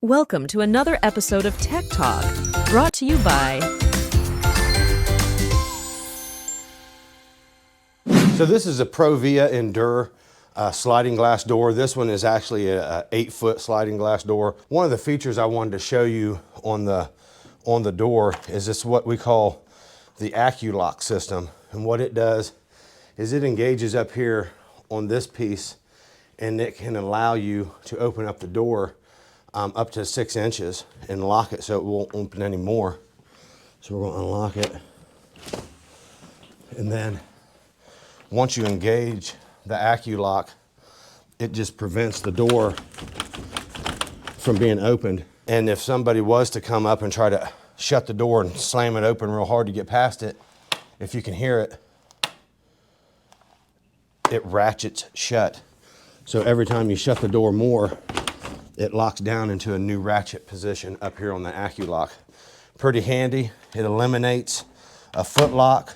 Welcome to another episode of Tech Talk, brought to you by... So this is a ProVia Endure sliding glass door. This one is actually a 8-foot sliding glass door. One of the features I wanted to show you on the door is this what we call the Accu-Lock system. And what it does is it engages up here on this piece, and it can allow you to open up the door up to 6 inches and lock it so it won't open anymore. So we're going to unlock it. And then once you engage the Accu-Lock, it just prevents the door from being opened. And if somebody was to come up and try to shut the door and slam it open real hard to get past it, if you can hear it, it ratchets shut. So every time you shut the door more, it locks down into a new ratchet position up here on the Accu-Lock. Pretty handy. It eliminates a foot lock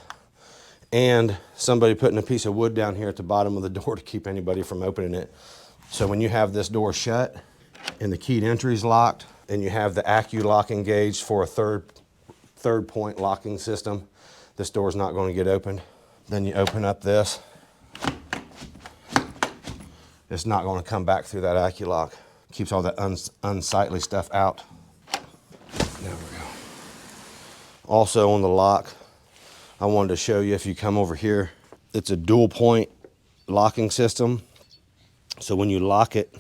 and somebody putting a piece of wood down here at the bottom of the door to keep anybody from opening it. So when you have this door shut and the keyed entry is locked and you have the Accu-Lock engaged for a third point locking system, this door is not going to get opened. Then you open up this. It's not going to come back through that Accu-Lock. Keeps all that unsightly stuff out. There we go. Also on the lock, I wanted to show you, if you come over here, it's a dual point locking system. So when you lock it,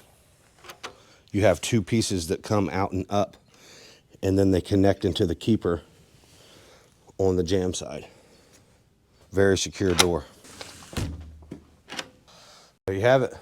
you have two pieces that come out and up, and then they connect into the keeper on the jam side. Very secure door. There you have it.